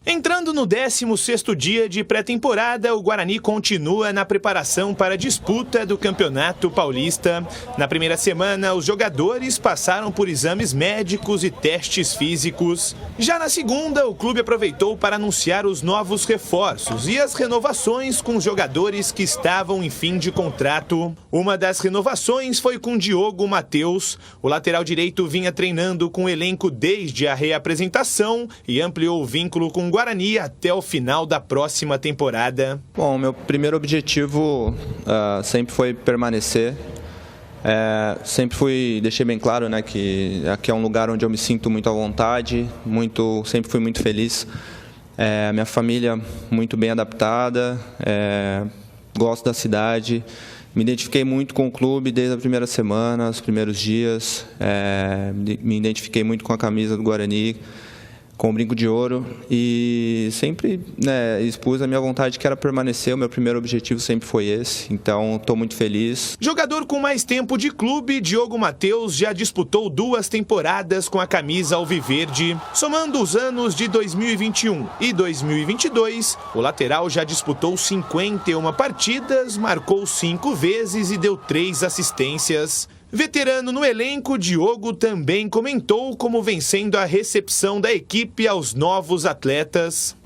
Entrando no 16º dia de pré-temporada, o Guarani continua na preparação para a disputa do Campeonato Paulista. Na primeira semana, os jogadores passaram por exames médicos e testes físicos. Já na segunda, o clube aproveitou para anunciar os novos reforços e as renovações com os jogadores que estavam em fim de contrato. Uma das renovações foi com Diogo Matheus. O lateral direito vinha treinando com o elenco desde a reapresentação e ampliou o vínculo com o Guarani até o final da próxima temporada. Bom, meu primeiro objetivo sempre foi permanecer. Deixei bem claro, né, que aqui é um lugar onde eu me sinto muito à vontade, sempre fui muito feliz. Minha família muito bem adaptada, gosto da cidade. Me identifiquei muito com o clube desde a primeira semana, os primeiros dias. Me identifiquei muito com a camisa do Guarani, com o brinco de ouro, e sempre expus a minha vontade, que era permanecer. O meu primeiro objetivo sempre foi esse, então estou muito feliz. Jogador com mais tempo de clube, Diogo Matheus já disputou 2 temporadas com a camisa alviverde. Somando os anos de 2021 e 2022, o lateral já disputou 51 partidas, marcou 5 vezes e deu 3 assistências. Veterano no elenco, Diogo também comentou como vem sendo a recepção da equipe aos novos atletas.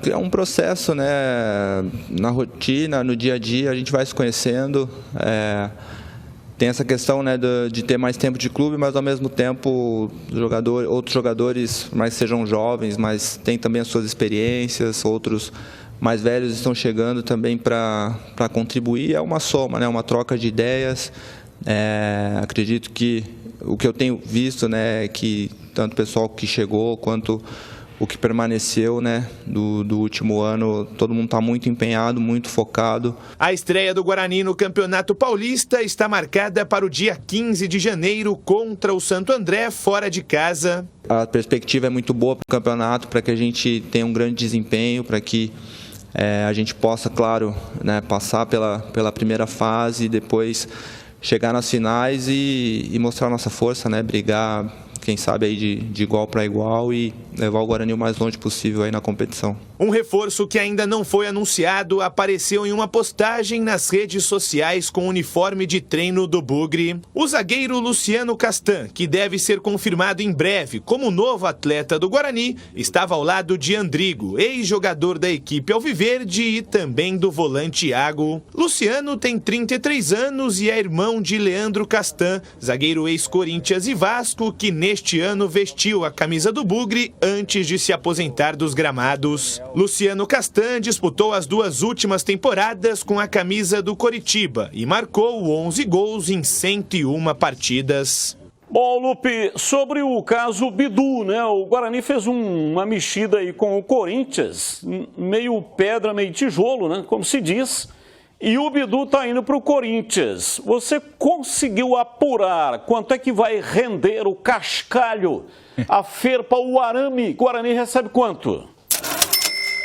É um processo, né? Na rotina, no dia a dia, a gente vai se conhecendo. Tem essa questão, né, de ter mais tempo de clube, mas ao mesmo tempo outros jogadores, mais sejam jovens, mas têm também as suas experiências, outros mais velhos estão chegando também para contribuir. É uma soma, né? Uma troca de ideias. Acredito que o que eu tenho visto, né, é que tanto o pessoal que chegou quanto o que permaneceu, né, do último ano, todo mundo está muito empenhado, muito focado. A estreia do Guarani no Campeonato Paulista está marcada para o dia 15 de janeiro contra o Santo André, fora de casa. A perspectiva é muito boa para o campeonato, para que a gente tenha um grande desempenho, para que a gente possa, claro, né, passar pela primeira fase e depois chegar nas finais e mostrar nossa força, né? Brigar, quem sabe, aí de igual para igual e levar o Guarani o mais longe possível aí na competição. Um reforço que ainda não foi anunciado apareceu em uma postagem nas redes sociais com o uniforme de treino do Bugre. O zagueiro Luciano Castan, que deve ser confirmado em breve como novo atleta do Guarani, estava ao lado de Andrigo, ex-jogador da equipe alviverde e também do volante Iago. Luciano tem 33 anos e é irmão de Leandro Castan, zagueiro ex-Corinthians e Vasco, que neste ano vestiu a camisa do Bugre antes de se aposentar dos gramados. Luciano Castan disputou as 2 últimas temporadas com a camisa do Coritiba e marcou 11 gols em 101 partidas. Bom, Lupe, sobre o caso Bidu, né? O Guarani fez uma mexida aí com o Corinthians, meio pedra, meio tijolo, né? Como se diz. E o Bidu está indo para o Corinthians. Você conseguiu apurar quanto é que vai render o cascalho, a ferpa, o arame? Guarani recebe quanto?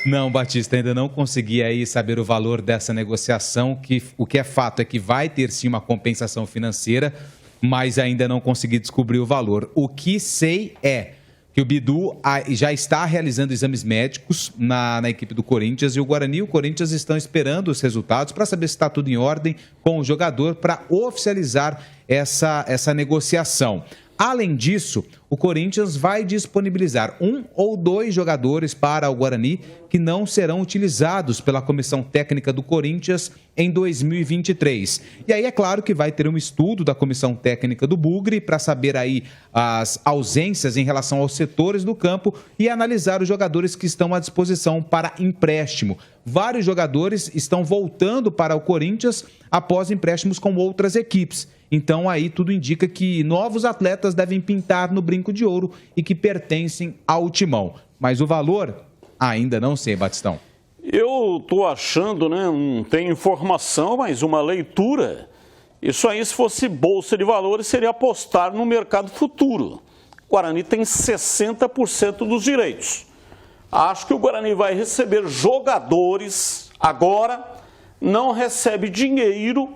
Não, Batista, ainda não consegui aí saber o valor dessa negociação. O que é fato é que vai ter sim uma compensação financeira, mas ainda não consegui descobrir o valor. O que sei é que o Bidu já está realizando exames médicos na equipe do Corinthians, e o Guarani e o Corinthians estão esperando os resultados para saber se está tudo em ordem com o jogador para oficializar essa negociação. Além disso, o Corinthians vai disponibilizar 1 ou 2 jogadores para o Guarani que não serão utilizados pela comissão técnica do Corinthians em 2023. E aí é claro que vai ter um estudo da comissão técnica do Bugre para saber aí as ausências em relação aos setores do campo e analisar os jogadores que estão à disposição para empréstimo. Vários jogadores estão voltando para o Corinthians após empréstimos com outras equipes. Então aí tudo indica que novos atletas devem pintar no brinco de ouro e que pertencem ao timão. Mas o valor, ainda não sei, Batistão. Eu estou achando, né, não tem informação, mas uma leitura. Isso aí, se fosse bolsa de valores, seria apostar no mercado futuro. O Guarani tem 60% dos direitos. Acho que o Guarani vai receber jogadores agora, não recebe dinheiro,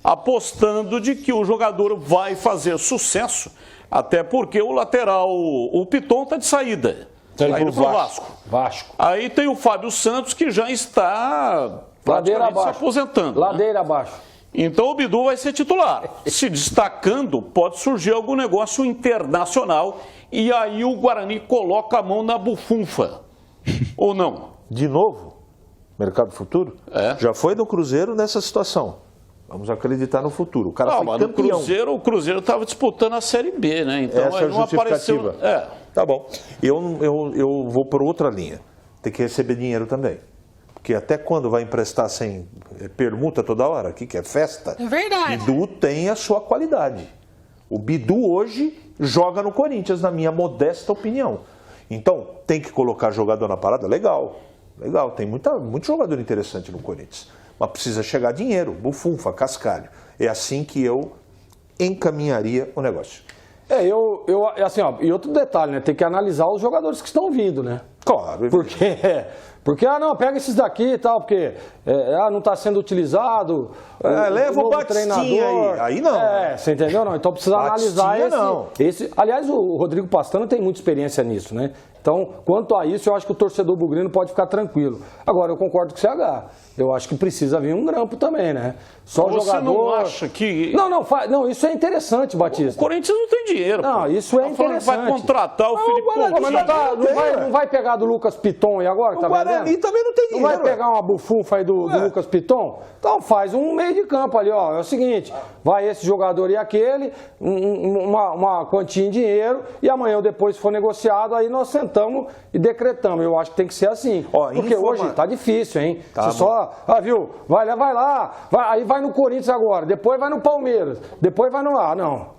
apostando de que o jogador vai fazer sucesso, até porque o lateral, o Piton, está de saída. Tá indo Tá indo pro pro Vasco. Aí tem o Fábio Santos, que já está Ladeira praticamente se abaixo. aposentando. Né? Ladeira abaixo. Então o Bidu vai ser titular. Se destacando, pode surgir algum negócio internacional e aí o Guarani coloca a mão na bufunfa. Ou não? De novo, mercado futuro? É. Já foi no Cruzeiro nessa situação. Vamos acreditar no futuro. O cara Não, foi mas no campeão. o Cruzeiro estava disputando a Série B, né? Então Essa é a aí não apareceu. justificativa. Tá bom. Eu vou por outra linha. Tem que receber dinheiro também. Porque até quando vai emprestar sem permuta toda hora? Aqui que é festa. É verdade. Bidu tem a sua qualidade. O Bidu hoje joga no Corinthians, na minha modesta opinião. Então, tem que colocar jogador na parada? Legal. Legal. Tem muito jogador interessante no Corinthians. Mas precisa chegar dinheiro, bufunfa, cascalho. É assim que eu encaminharia o negócio. Assim, ó, e outro detalhe, né? Tem que analisar os jogadores que estão vindo, né? Claro. Porque, não, pega esses daqui e tal, porque não está sendo utilizado. Leva o Batistinha aí não. Você entendeu? Não, então precisa analisar esse. Aliás, o Rodrigo Pastano tem muita experiência nisso, né? Então, quanto a isso, eu acho que o torcedor bugrino pode ficar tranquilo. Agora, eu concordo com o CH. Eu acho que precisa vir um grampo também, né? Só Você jogador... não acha que... Não, isso é interessante, Batista. O Corinthians não tem dinheiro. Não, isso é interessante. Vai contratar o Felipe Coutinho. Mas não vai pegar do Lucas Piton aí agora, tá vendo? O Guarani também não tem dinheiro. Não vai pegar uma bufunfa aí do Lucas Piton? Então faz um meio de campo ali, ó. É o seguinte, vai esse jogador e aquele, uma quantia em dinheiro, e amanhã ou depois, se for negociado, aí nós sentamos e decretamos. Eu acho que tem que ser assim. Porque hoje tá difícil, hein? Tá, você só, viu? Vai lá, aí vai no Corinthians agora, depois vai no Palmeiras, depois vai no...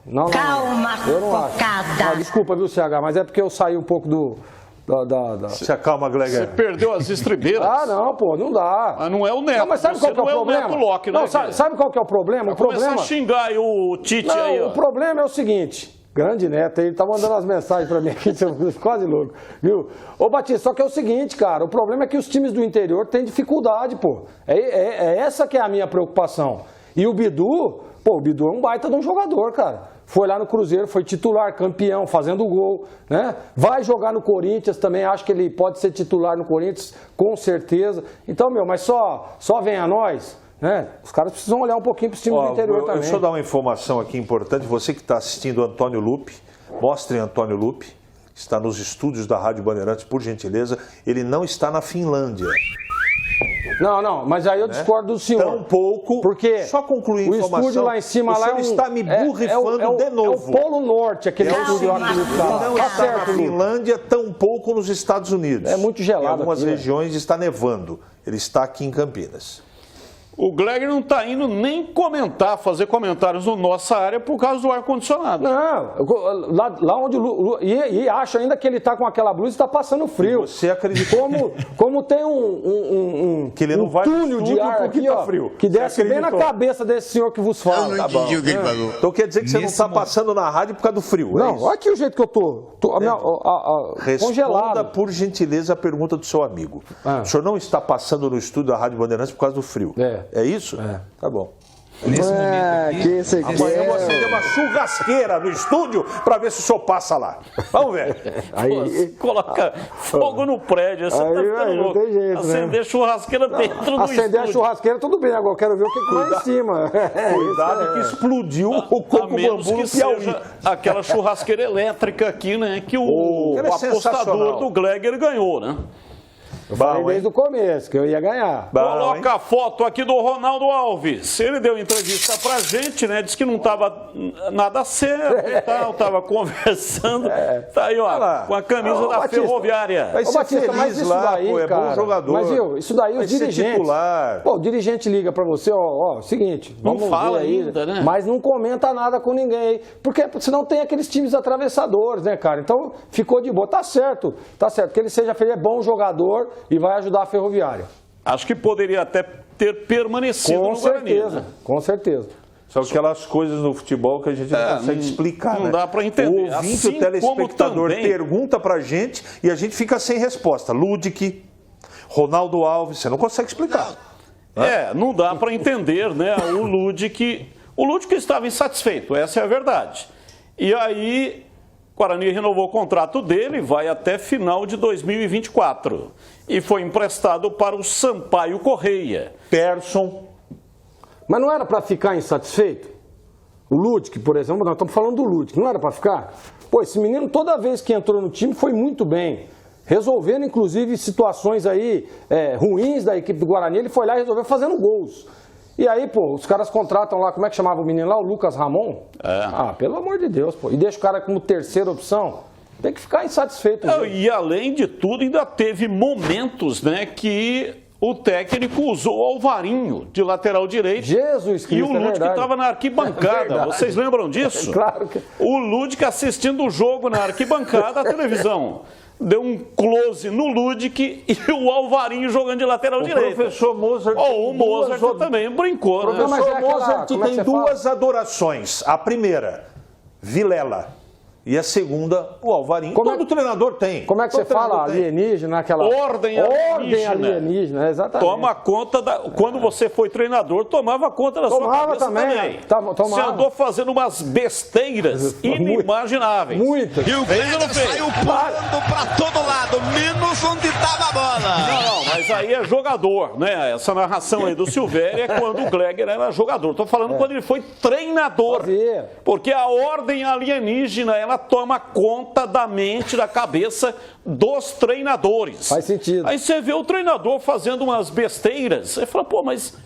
Não. Calma, eu não acho. focada. Desculpa, viu, CH, mas é porque eu saí um pouco Se acalma, Gleger. Você perdeu as estribeiras. Não, pô, não dá. Mas não é o Neto. Não, mas sabe qual que é o problema? Neto Locke, né, sabe qual que é o problema? Vai começar a xingar aí o Tite aí, ó. O problema é o seguinte... Grande Neto, ele tá mandando as mensagens pra mim aqui, quase louco, viu? Ô Batista, só que é o seguinte, cara, o problema é que os times do interior têm dificuldade, pô. É essa que é a minha preocupação. E o Bidu é um baita de um jogador, cara. Foi lá no Cruzeiro, foi titular, campeão, fazendo gol, né? Vai jogar no Corinthians também, acho que ele pode ser titular no Corinthians, com certeza. Então, mas só vem a nós... Os caras precisam olhar um pouquinho para os times do interior também. Deixa eu dar uma informação aqui importante. Você que está assistindo o Antônio Lupe, mostrem Antônio Lupe, que está nos estúdios da Rádio Bandeirantes, por gentileza. Ele não está na Finlândia. Não, mas aí eu discordo do senhor. Tampouco, porque só concluir a informação. O estúdio lá em cima lá está me burrifando de novo. É o Polo Norte, aquele estúdio lá que não está na Finlândia, tampouco nos Estados Unidos. É muito gelado. Em algumas aqui, regiões está nevando. Ele está aqui em Campinas. O Gleger não está indo nem fazer comentários na nossa área por causa do ar-condicionado. Não, lá onde e acho ainda que ele está com aquela blusa e está passando frio. Você acredita? Como tem que ele não vai túnel de ar aqui, tá frio. Que desce bem na cabeça desse senhor que vos fala. Eu não entendi o que ele falou. Então quer dizer que você não está passando na rádio por causa do frio? Não, olha aqui o jeito que eu tô. Congelado. Responda, por gentileza, a pergunta do seu amigo. O senhor não está passando no estúdio da Rádio Bandeirantes por causa do frio? É isso? Tá bom. Nesse momento aqui, amanhã eu vou acender uma churrasqueira no estúdio para ver se o senhor passa lá. Vamos ver. Aí coloca fogo no prédio. Você tá ficando louco. Não tem jeito, acender churrasqueira dentro do estúdio. Acender a churrasqueira, tudo bem. Agora eu quero ver o que vai em cima. Cuidado que explodiu o coco a menos bambu que no Piauí. seja aquela churrasqueira elétrica aqui, né? Que o apostador do Gleger ganhou, né? Eu falei desde o começo que eu ia ganhar. Coloca a foto aqui do Ronaldo Alves. Ele deu entrevista pra gente, né? Disse que não estava nada certo e tal, estava conversando. Tá aí, ó, com a camisa da Batista, Ferroviária. Vai ser Batista, feliz mas isso lá, daí, pô, é cara, bom jogador. Mas viu, isso daí vai os dirigentes. Titular. O dirigente liga pra você, seguinte, Não vamos fala ver aí, ainda, né? Mas não comenta nada com ninguém. Porque senão tem aqueles times atravessadores, né, cara? Então ficou de boa. Tá certo. Que ele seja feliz, é bom jogador e vai ajudar a Ferroviária. Acho que poderia até ter permanecido no Guarani. Com certeza. São aquelas coisas no futebol que a gente não consegue explicar. Não dá para entender. O ouvinte, assim o telespectador também pergunta pra gente e a gente fica sem resposta. Ludic, Ronaldo Alves, você não consegue explicar. Não dá para entender, né? O Ludic estava insatisfeito, essa é a verdade. E aí O Guarani renovou o contrato dele, vai até final de 2024. E foi emprestado para o Sampaio Correia. Persson. Mas não era para ficar insatisfeito? O Ludic, por exemplo, nós estamos falando do Ludic, não era para ficar? Pô, esse menino toda vez que entrou no time foi muito bem. Resolvendo, inclusive, situações aí ruins da equipe do Guarani, ele foi lá e resolveu fazendo gols. E aí, pô, os caras contratam lá, como é que chamava o menino lá? O Lucas Ramon? Ah, pelo amor de Deus, pô. E deixa o cara como terceira opção. Tem que ficar insatisfeito. E além de tudo, ainda teve momentos, né, que o técnico usou o Alvarinho de lateral direito. Jesus Cristo, e o Ludic estava na arquibancada. Vocês lembram disso? Claro que... O Ludic assistindo o jogo na arquibancada da televisão. Deu um close no Ludic e o Alvarinho jogando de lateral direito. O professor Mozart... o Mozart também brincou. O professor Mozart tem duas adorações. A primeira, Vilela. E a segunda, o Alvarinho. Todo treinador tem. Como é que você fala? Alienígena, aquela... Ordem alienígena, exatamente. Toma conta da... Quando você foi treinador, tomava conta da sua cabeça também. Tomava. Você andou fazendo umas besteiras inimagináveis. Muitas. E o Kleber saiu pulando pra todo lado, menos onde estava a bola. Não, mas aí é jogador, né? Essa narração aí do Silvério é quando o Gleger era jogador. Estou falando quando ele foi treinador. Porque a ordem alienígena, ela toma conta da mente, da cabeça dos treinadores. Faz sentido. Aí você vê o treinador fazendo umas besteiras, você fala, pô, mas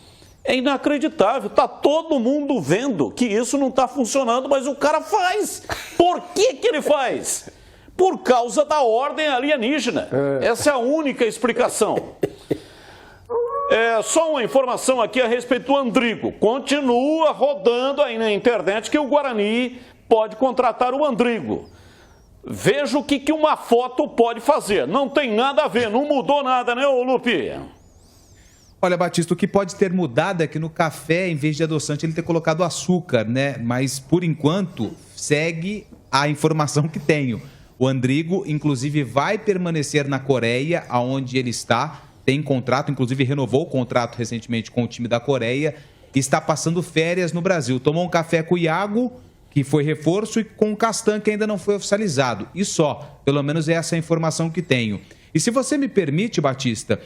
é inacreditável, tá todo mundo vendo que isso não tá funcionando, mas o cara faz. Por que ele faz? Por causa da ordem alienígena. Essa é a única explicação. Só uma informação aqui a respeito do Andrigo. Continua rodando aí na internet que o Guarani pode contratar o Andrigo. Veja o que uma foto pode fazer. Não tem nada a ver, não mudou nada, né, ô Lupi? Olha, Batista, o que pode ter mudado é que no café, em vez de adoçante, ele ter colocado açúcar, né? Mas, por enquanto, segue a informação que tenho. O Andrigo, inclusive, vai permanecer na Coreia, onde ele está. Tem contrato, inclusive renovou o contrato recentemente com o time da Coreia. Está passando férias no Brasil. Tomou um café com o Iago, que foi reforço, e com o Castan, que ainda não foi oficializado. E só, pelo menos é essa a informação que tenho. E se você me permite, Batista,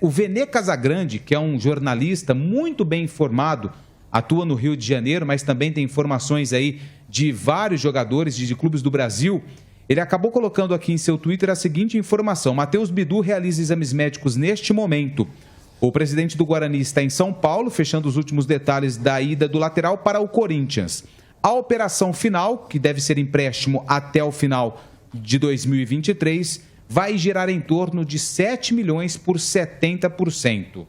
o Vene Casagrande, que é um jornalista muito bem informado, atua no Rio de Janeiro, mas também tem informações aí de vários jogadores de clubes do Brasil, ele acabou colocando aqui em seu Twitter a seguinte informação: Matheus Bidu realiza exames médicos neste momento. O presidente do Guarani está em São Paulo, fechando os últimos detalhes da ida do lateral para o Corinthians. A operação final, que deve ser empréstimo até o final de 2023, vai gerar em torno de 7 milhões por 70%.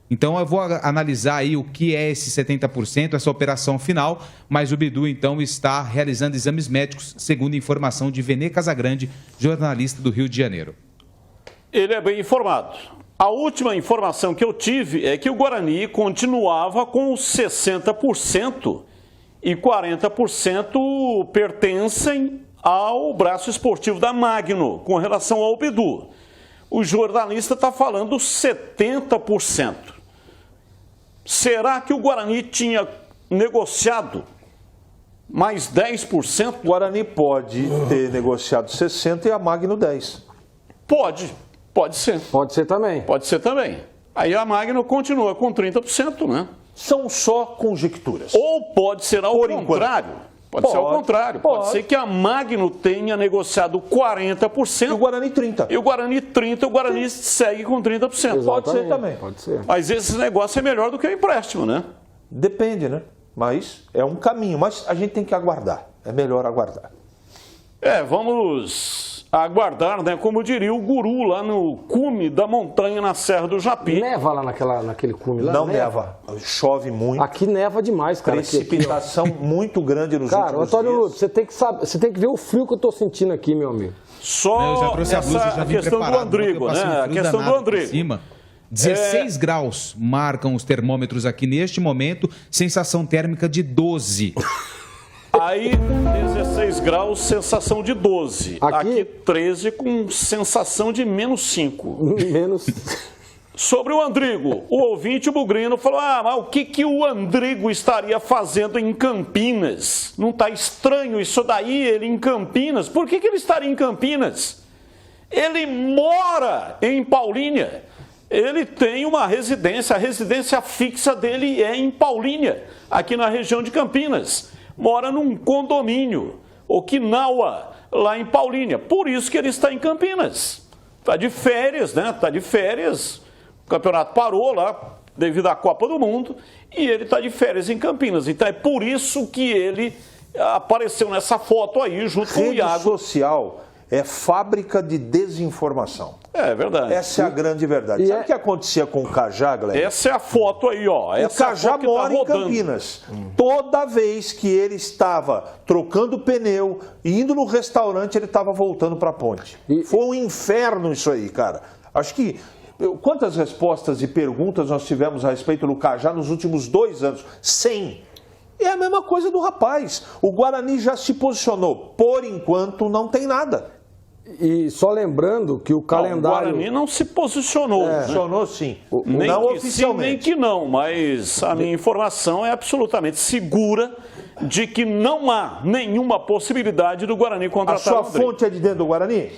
Então eu vou analisar aí o que é esse 70%, essa operação final, mas o Bidu então está realizando exames médicos, segundo informação de Vene Casagrande, jornalista do Rio de Janeiro. Ele é bem informado. A última informação que eu tive é que o Guarani continuava com os 60% e 40% pertencem ao braço esportivo da Magno, com relação ao Bidu. O jornalista está falando 70%. Será que o Guarani tinha negociado mais 10%? O Guarani pode ter negociado 60% e a Magno 10%. Pode ser. Pode ser também. Pode ser também. Aí a Magno continua com 30%, né? São só conjecturas. Ou pode ser ao contrário. Pode ser ao contrário. Pode ser que a Magno tenha negociado 40%. E o Guarani 30%. E o Guarani 30%, o Guarani segue com 30%. Exatamente. Pode ser também. Pode ser. Mas esse negócio é melhor do que o empréstimo, né? Depende, né? Mas é um caminho. Mas a gente tem que aguardar. É melhor aguardar. Vamos aguardar, né? Como diria o guru lá no cume da montanha na Serra do Japi. Neva lá naquele cume lá? Não neva. Chove muito. Aqui neva demais, cara. Precipitação muito grande nos últimos dias. Antônio Lúcio, você tem que ver o frio que eu tô sentindo aqui, meu amigo. Só a questão do Andrigo, né? A questão do Andrigo. 16 graus marcam os termômetros aqui neste momento, sensação térmica de 12. Aí, 16 graus, sensação de 12. Aqui 13 com sensação de -5. Sobre o Andrigo, o ouvinte, o Bugrino, falou, mas o que o Andrigo estaria fazendo em Campinas? Não está estranho isso daí, ele em Campinas? Por que ele estaria em Campinas? Ele mora em Paulínia, ele tem uma residência, a residência fixa dele é em Paulínia, aqui na região de Campinas. Mora num condomínio, Okinawa, lá em Paulínia, por isso que ele está em Campinas. Está de férias, né? Está de férias. O campeonato parou lá devido à Copa do Mundo e ele está de férias em Campinas. Então é por isso que ele apareceu nessa foto aí junto com o Iago. Rede social é fábrica de desinformação. É verdade. Essa é a grande verdade. Sabe o que acontecia com o Cajá, Glenn? Essa é a foto aí, ó. O Cajá mora em Campinas. Toda vez que ele estava trocando pneu, indo no restaurante, ele estava voltando para a ponte. Foi um inferno isso aí, cara. Acho que... Quantas respostas e perguntas nós tivemos a respeito do Cajá nos últimos 2 anos? 100. É a mesma coisa do rapaz. O Guarani já se posicionou. Por enquanto, não tem nada. E só lembrando que o calendário... O Guarani não se posicionou. Né? Posicionou sim. Nem não que oficialmente. Sim, nem que não, mas a minha informação é absolutamente segura de que não há nenhuma possibilidade do Guarani contratar o A sua Andrigo. fonte é de dentro do Guarani?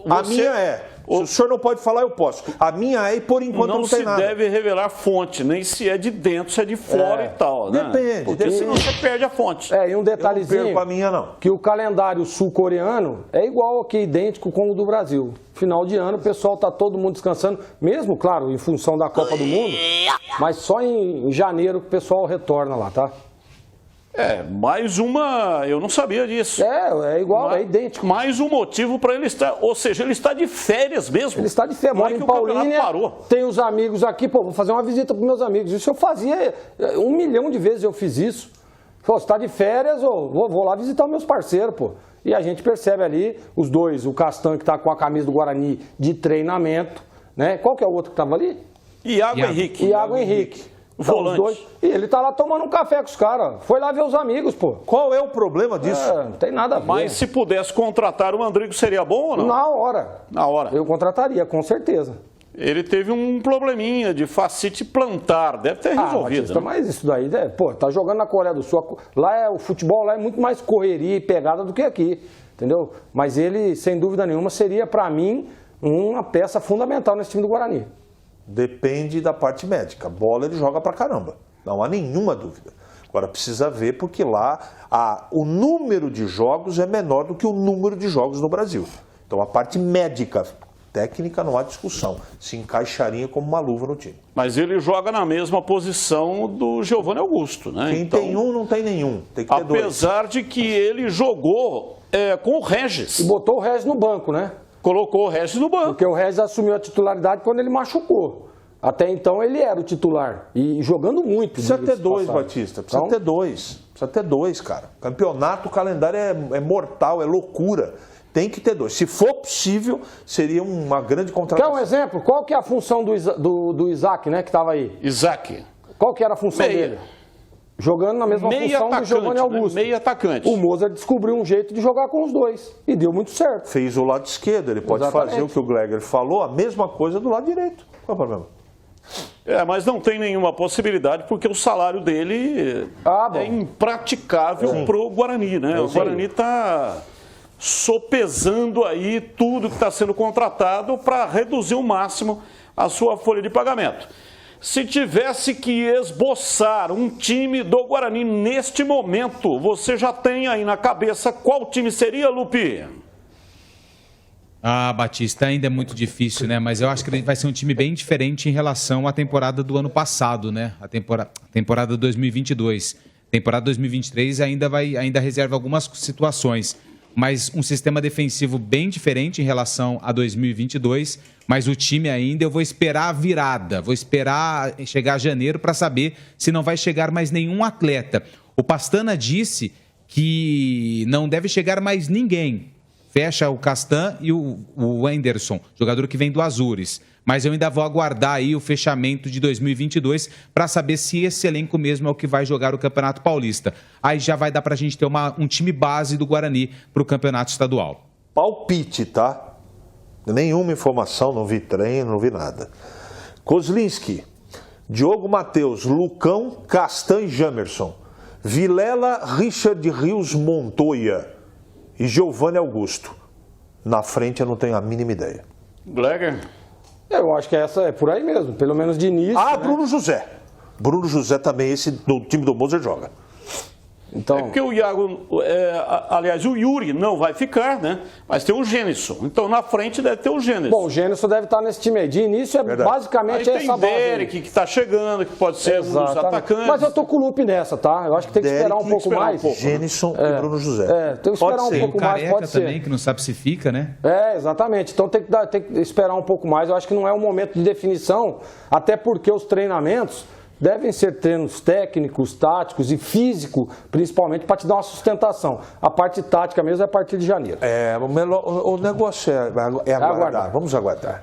A minha é. Se o senhor não pode falar, eu posso. A minha é e por enquanto não tem nada. Não se deve revelar fonte, nem se é de dentro, se é de fora e tal. Né? Depende. Porque senão você perde a fonte. E um detalhezinho, Eu não perco a minha, não. que o calendário sul-coreano é igual aqui, idêntico com o do Brasil. Final de ano, o pessoal tá todo mundo descansando, mesmo, claro, em função da Copa do Mundo, mas só em janeiro que o pessoal retorna lá, tá? Mais uma, eu não sabia disso. É igual, é idêntico. Mais um motivo para ele estar, ou seja, ele está de férias mesmo. Ele está de férias, mora em Paulínia, tem os amigos aqui, vou fazer uma visita para meus amigos. Isso eu fazia 1 milhão de vezes, eu fiz isso. Você está de férias, vou lá visitar os meus parceiros, pô. E a gente percebe ali, os dois, o Castan que está com a camisa do Guarani de treinamento, né? Qual que é o outro que estava ali? Iago Henrique. Iago Henrique. Volante. Os dois, e ele tá lá tomando um café com os caras. Foi lá ver os amigos, pô. Qual é o problema disso? Não tem nada a ver. Mas se pudesse contratar o Andrigo, seria bom ou não? Na hora. Na hora. Eu contrataria, com certeza. Ele teve um probleminha de fascite plantar, deve ter resolvido. Batista, mas isso daí, tá jogando na Coreia do Sul. Lá o futebol lá é muito mais correria e pegada do que aqui, entendeu? Mas ele, sem dúvida nenhuma, seria, para mim, uma peça fundamental nesse time do Guarani. Depende da parte médica. Bola ele joga pra caramba. Não há nenhuma dúvida. Agora precisa ver porque lá o número de jogos é menor do que o número de jogos no Brasil. Então a parte médica, técnica, não há discussão. Se encaixaria como uma luva no time. Mas ele joga na mesma posição do Giovanni Augusto, né? Quem tem um, não tem nenhum. Tem que ter dois. Apesar de que ele jogou com o Regis. E botou o Regis no banco, né? Colocou o Regis no banco. Porque o Regis assumiu a titularidade quando ele machucou. Até então ele era o titular. E jogando muito. Precisa ter dois, Batista. Precisa ter dois. Precisa ter dois, cara. Campeonato, o calendário é mortal, é loucura. Tem que ter dois. Se for possível, seria uma grande contratação. Quer um exemplo? Qual que é a função do Isaac, né, que estava aí? Isaac. Qual que era a função dele? Jogando na mesma função do Giovanni Augusto. Meio atacante. O Mozart descobriu um jeito de jogar com os dois. E deu muito certo. Fez o lado esquerdo. Ele pode fazer o que o Gleger falou, a mesma coisa do lado direito. Qual é o problema? Mas não tem nenhuma possibilidade, porque o salário dele é impraticável para o Guarani, né? O Guarani está sopesando aí tudo que está sendo contratado para reduzir ao máximo a sua folha de pagamento. Se tivesse que esboçar um time do Guarani neste momento, você já tem aí na cabeça qual time seria, Lupi? Batista, ainda é muito difícil, né? Mas eu acho que vai ser um time bem diferente em relação à temporada do ano passado, né? A temporada 2022. Temporada 2023 ainda reserva algumas situações, mas um sistema defensivo bem diferente em relação a 2022, mas o time ainda, eu vou esperar a virada, vou esperar chegar janeiro para saber se não vai chegar mais nenhum atleta. O Pastana disse que não deve chegar mais ninguém. Fecha o Castan e o Anderson, jogador que vem do Azures. Mas eu ainda vou aguardar aí o fechamento de 2022 para saber se esse elenco mesmo é o que vai jogar o Campeonato Paulista. Aí já vai dar para a gente ter um time base do Guarani para o Campeonato Estadual. Palpite, tá? Nenhuma informação, não vi treino, não vi nada. Kozlinski, Diogo Matheus, Lucão, Castan e Jamerson. Vilela, Richard Rios Montoya e Giovanni Augusto. Na frente eu não tenho a mínima ideia. Gleger? Eu acho que essa é por aí mesmo, pelo menos de início. Ah, né? Bruno José. Bruno José também, esse do time do Moser joga. Então, É porque o Iago, aliás, o Yuri não vai ficar, né? Mas tem o Gênison. Então na frente deve ter o Gênison. bom, o Gênison deve estar nesse time aí. De início é Verdade. basicamente Aí essa tem base. aí. Derek que está chegando, que pode ser um dos Exatamente. atacantes. Mas eu tô com o Lupe nessa, tá? Eu acho que tem que Derek, esperar um tem que pouco esperar um mais. pouco. Gênison e Bruno José. Tem que esperar um Tem o pouco mais, Careca pode ser. também, que não sabe se fica, né? Exatamente. Então tem que esperar um pouco mais. Eu acho que não é um momento de definição, até porque os treinamentos devem ser treinos técnicos, táticos e físico, principalmente para te dar uma sustentação. A parte tática mesmo é a partir de janeiro. O negócio é aguardar. Aguardar. Vamos aguardar.